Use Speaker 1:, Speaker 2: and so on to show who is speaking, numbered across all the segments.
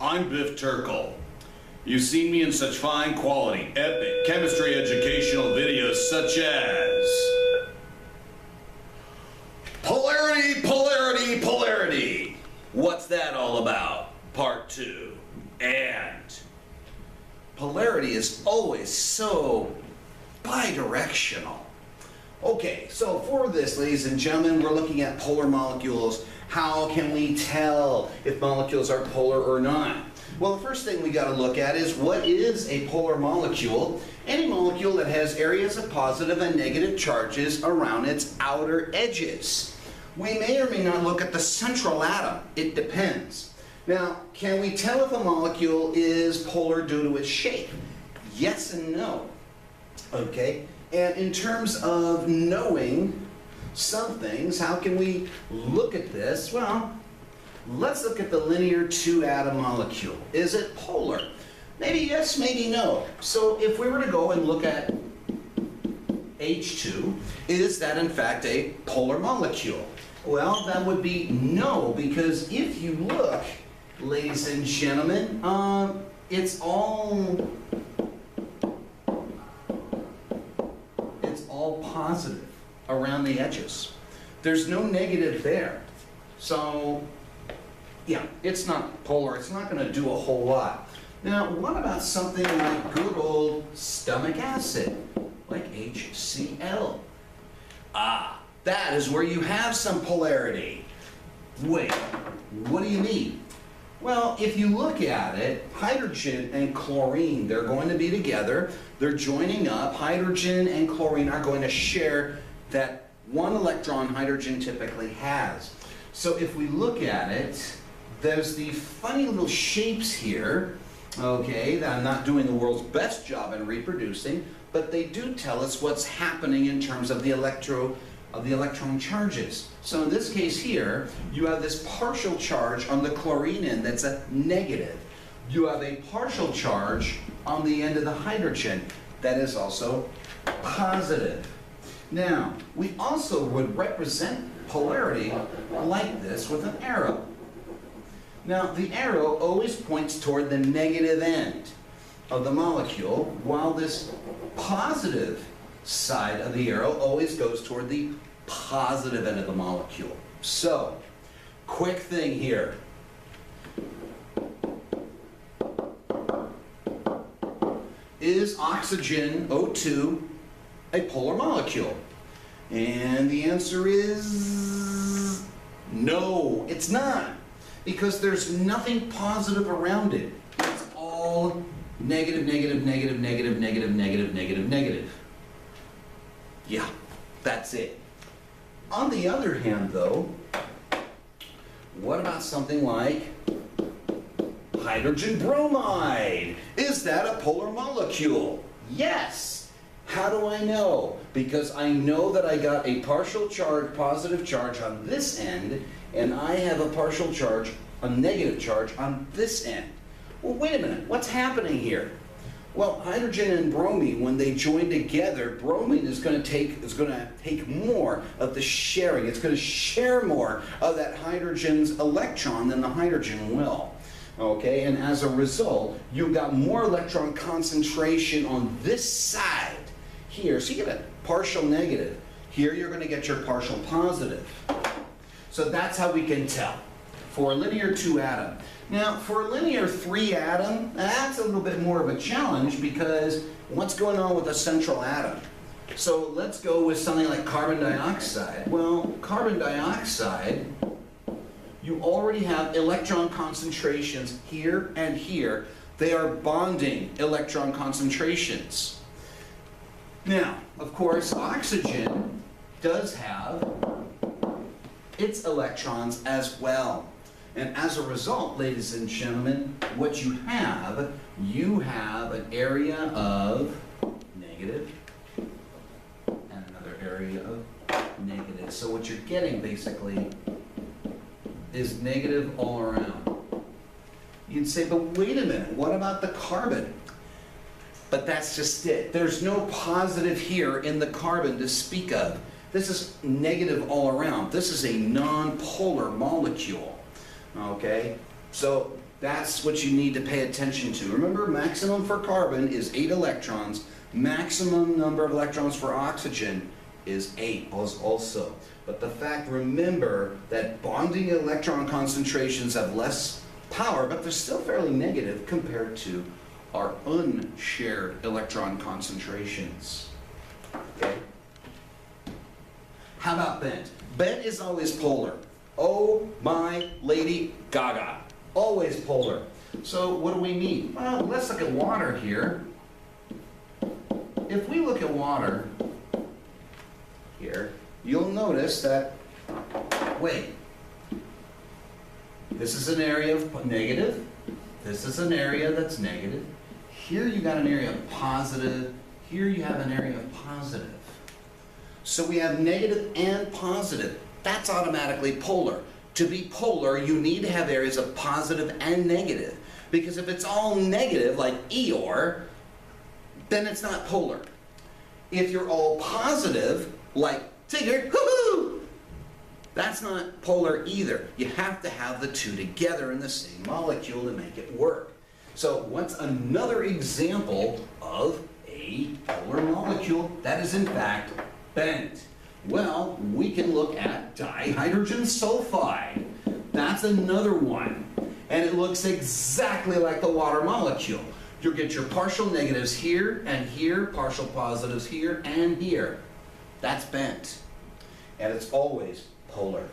Speaker 1: I'm Biff Turkle. You've seen me in such fine quality, epic chemistry educational videos such as Polarity, Polarity, Polarity. What's that all about? Part 2. And polarity is always so bidirectional. Okay, so for this, ladies and gentlemen, we're looking at polar molecules. How can we tell if molecules are polar or not? Well, the first thing we got to look at is what is a polar molecule? Any molecule that has areas of positive and negative charges around its outer edges. We may or may not look at the central atom. It depends. Now, can we tell if a molecule is polar due to its shape? Yes and no. Okay? And in terms of knowing some things, how can we look at this? Well, let's look at the linear two-atom molecule. Is it polar? Maybe yes, maybe no. So if we were to go and look at H2, is that in fact a polar molecule? Well, that would be no, because if you look, ladies and gentlemen, it's all positive around the edges. There's no negative there. So, yeah, it's not polar. It's not going to do a whole lot. Now, what about something like good old stomach acid, like HCl? Ah, that is where you have some polarity. Wait, what do you mean? Well, if you look at it, hydrogen and chlorine, they're going to be together. They're joining up. Hydrogen and chlorine are going to share that one electron hydrogen typically has. So if we look at it, there's the funny little shapes here, okay, that I'm not doing the world's best job in reproducing, but they do tell us what's happening in terms of the electron charges. So in this case here, you have this partial charge on the chlorine end that's a negative. You have a partial charge on the end of the hydrogen that is also positive. Now, we also would represent polarity like this with an arrow. Now, the arrow always points toward the negative end of the molecule, while this positive side of the arrow always goes toward the positive end of the molecule. So, quick thing here. Is oxygen, O2, a polar molecule? And the answer is no, it's not. Because there's nothing positive around it. It's all negative, negative, negative, negative, negative, negative, negative, negative. Yeah, that's it. On the other hand, though, what about something like hydrogen bromide? Is that a polar molecule? Yes. How do I know? Because I know that I got a partial charge, positive charge on this end, and I have a partial charge, a negative charge on this end. Well, wait a minute. What's happening here? Well, hydrogen and bromine, when they join together, bromine is going to take more of the sharing. It's going to share more of that hydrogen's electron than the hydrogen will. Okay, and as a result, you've got more electron concentration on this side here. So you get a partial negative. Here you're going to get your partial positive. So that's how we can tell for a linear 2-atom. Now, for a linear 3-atom, that's a little bit more of a challenge because what's going on with a central atom? So let's go with something like carbon dioxide. Well, carbon dioxide, you already have electron concentrations here and here. They are bonding electron concentrations. Now, of course, oxygen does have its electrons as well. And as a result, ladies and gentlemen, what you have an area of negative and another area of negative. So what you're getting basically is negative all around. You'd say, but wait a minute, what about the carbon? But that's just it. There's no positive here in the carbon to speak of. This is negative all around. This is a non-polar molecule. Okay? So that's what you need to pay attention to. Remember, maximum for carbon is 8 electrons. Maximum number of electrons for oxygen is 8 also. But the fact, remember, that bonding electron concentrations have less power, but they're still fairly negative compared to our unshared electron concentrations. Okay? How about bent? Bent is always polar. Oh my lady gaga. Always polar. So what do we need? Well, let's look at water here. If we look at water here, you'll notice that, wait, this is an area of negative. This is an area that's negative. Here you got an area of positive. Here you have an area of positive. So we have negative and positive. That's automatically polar. To be polar, you need to have areas of positive and negative. Because if it's all negative, like Eeyore, then it's not polar. If you're all positive, like Tigger, hoo-hoo, that's not polar either. You have to have the two together in the same molecule to make it work. So what's another example of a polar molecule that is in fact bent? Well, we can look at dihydrogen sulfide. That's another one. And it looks exactly like the water molecule. You'll get your partial negatives here and here, partial positives here and here. That's bent. And it's always polar.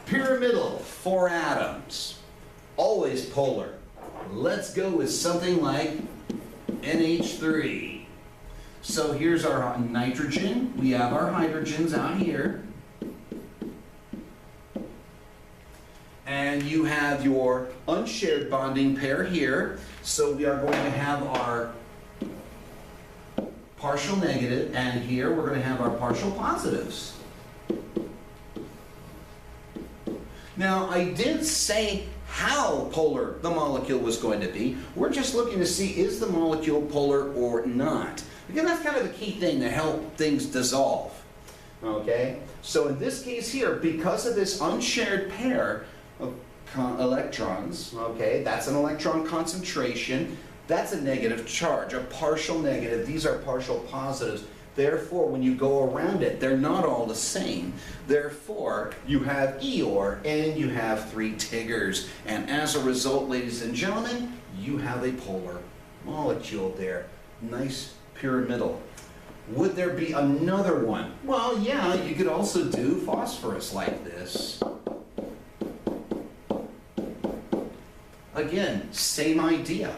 Speaker 1: Pyramidal, 4 atoms. Always polar. Let's go with something like NH3. So here's our nitrogen. We have our hydrogens out here. And you have your unshared bonding pair here. So we are going to have our partial negative, and here we're going to have our partial positives. Now, I did say how polar the molecule was going to be. We're just looking to see, is the molecule polar or not? Because that's kind of the key thing to help things dissolve. Okay? So in this case here, because of this unshared pair of electrons, okay, that's an electron concentration, that's a negative charge, a partial negative. These are partial positives. Therefore, when you go around it, they're not all the same. Therefore, you have Eeyore and you have 3 Tiggers. And as a result, ladies and gentlemen, you have a polar molecule there. Nice pyramidal. Would there be another one? Well, yeah, you could also do phosphorus like this. Again, same idea.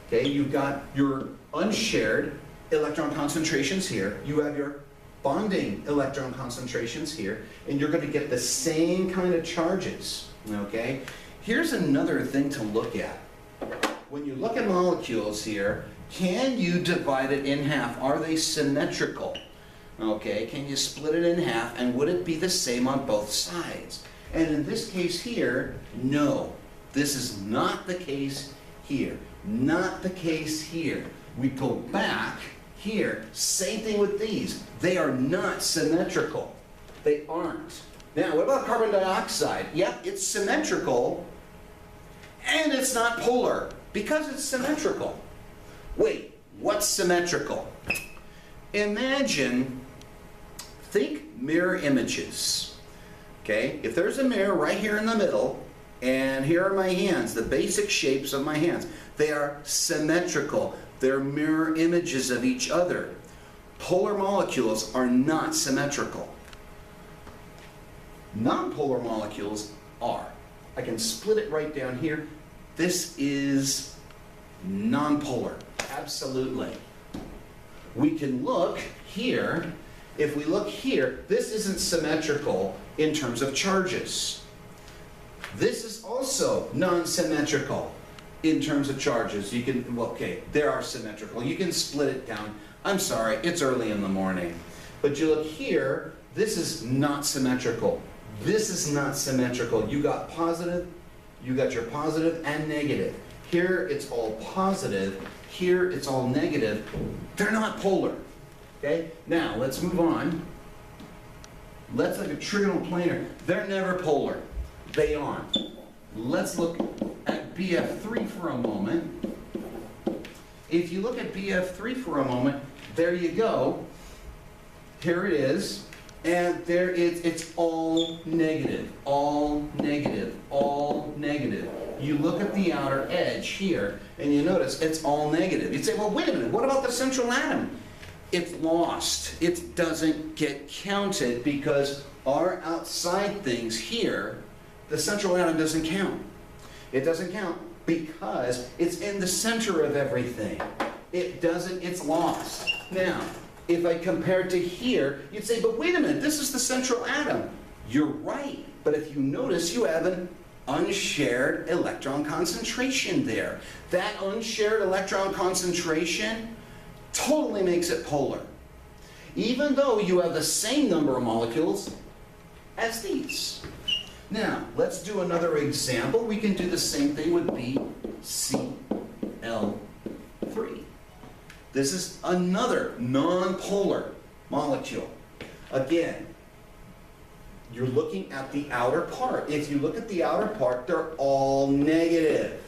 Speaker 1: Okay, you've got your unshared electron concentrations here. You have your bonding electron concentrations here, and you're going to get the same kind of charges. Okay? Here's another thing to look at. When you look at molecules here, can you divide it in half? Are they symmetrical? Okay, can you split it in half, and would it be the same on both sides? And in this case here, no. This is not the case here. Not the case here. We go back here. Same thing with these. They are not symmetrical. They aren't. Now, what about carbon dioxide? Yep, it's symmetrical, and it's not polar because it's symmetrical. Wait, what's symmetrical? Imagine, think mirror images. Okay, if there's a mirror right here in the middle, and here are my hands, the basic shapes of my hands. They are symmetrical. They're mirror images of each other. Polar molecules are not symmetrical. Nonpolar molecules are. I can split it right down here. This is nonpolar. Absolutely. We can look here. If we look here, this isn't symmetrical in terms of charges. This is also non-symmetrical in terms of charges. You can, well, okay, they are symmetrical. You can split it down. I'm sorry, it's early in the morning. But you look here, this is not symmetrical. This is not symmetrical. You got positive, you got your positive and negative. Here it's all positive, here it's all negative. They're not polar. Okay? Now, let's move on. Let's look at trigonal planar. They're never polar. They aren't. Let's look at BF3 for a moment. If you look at BF3 for a moment, there you go. Here it is. And there it's all negative, all negative, all negative. You look at the outer edge here, and you notice it's all negative. You'd say, well, wait a minute, what about the central atom? It's lost. It doesn't get counted because our outside things here, the central atom doesn't count. It doesn't count because it's in the center of everything. It doesn't, it's lost. Now, if I compare it to here, you'd say, but wait a minute, this is the central atom. You're right, but if you notice, you have an unshared electron concentration there. That unshared electron concentration totally makes it polar, even though you have the same number of molecules as these. Now, let's do another example. We can do the same thing with BCl3. This is another non-polar molecule. Again, you're looking at the outer part. If you look at the outer part, they're all negative.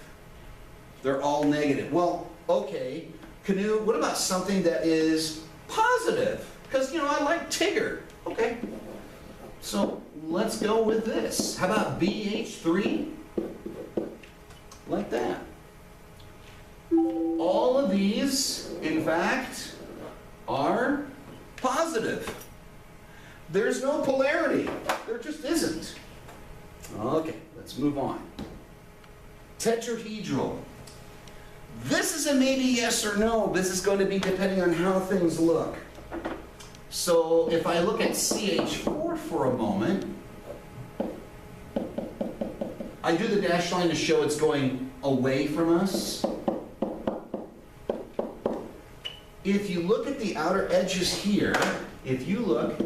Speaker 1: They're all negative. Well, okay, Canoe, what about something that is positive? Because, you know, I like Tigger. Okay, so let's go with this. How about BH3? Like that. All of these, in fact, are positive. There's no polarity. There just isn't. Okay, let's move on. Tetrahedral. This is a maybe yes or no. This is going to be depending on how things look. So if I look at CH4 for a moment, I do the dashed line to show it's going away from us. If you look at the outer edges here, if you look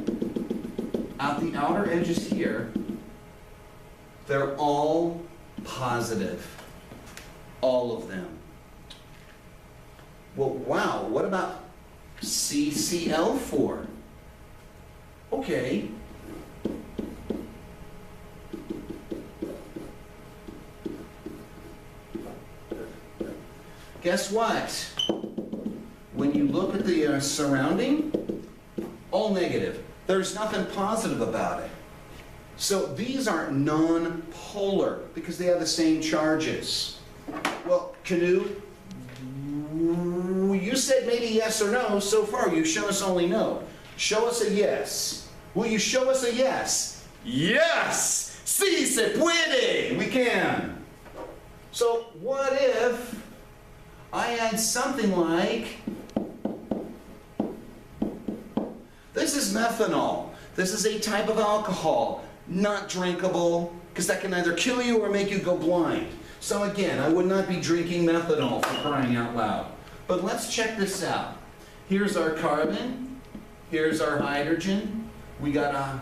Speaker 1: at the outer edges here, they're all positive. All of them. Well, wow, what about CCl4? Okay. Guess what? When you look at the surrounding, all negative. There's nothing positive about it. So these are non-polar because they have the same charges. Well, Canoe, you said maybe yes or no. So far, you've shown us only no. Show us a yes. Will you show us a yes? Yes! Sí se puede! We can. So what if I had something like, this is methanol. This is a type of alcohol, not drinkable, because that can either kill you or make you go blind. So again, I would not be drinking methanol for crying out loud. But let's check this out. Here's our carbon. Here's our hydrogen. We got a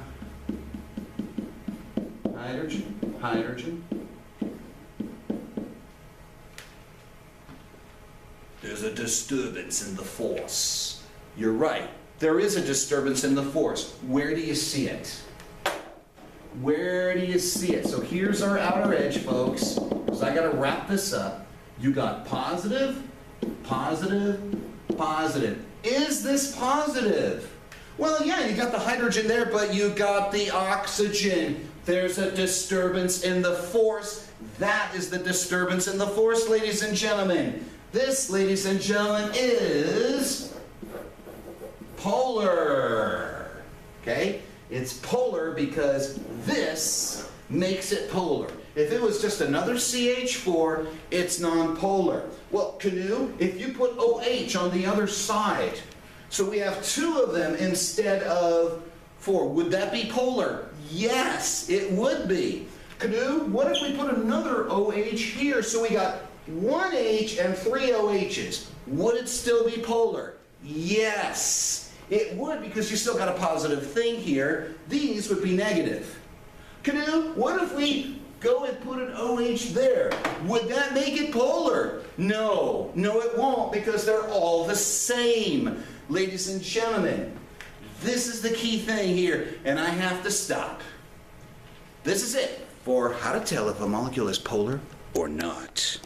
Speaker 1: hydrogen, hydrogen. There's a disturbance in the force. You're right. There is a disturbance in the force. Where do you see it? Where do you see it? So here's our outer edge, folks. So I got to wrap this up. You got positive, positive, positive. Is this positive? Well, yeah, you got the hydrogen there, but you got the oxygen. There's a disturbance in the force. That is the disturbance in the force, ladies and gentlemen. This, ladies and gentlemen, is polar. Okay? It's polar because this makes it polar. If it was just another CH4, it's non-polar. Well, Canoe, if you put OH on the other side, so we have two of them instead of four, would that be polar? Yes, it would be. Canoe, what if we put another OH here, so we got one H and three OHs? Would it still be polar? Yes, it would, because you still got a positive thing here. These would be negative. Canoe, what if we go and put an OH there? Would that make it polar? No, no it won't, because they're all the same. Ladies and gentlemen, This is the key thing here, and I have to stop. This is it for how to tell if a molecule is polar or not.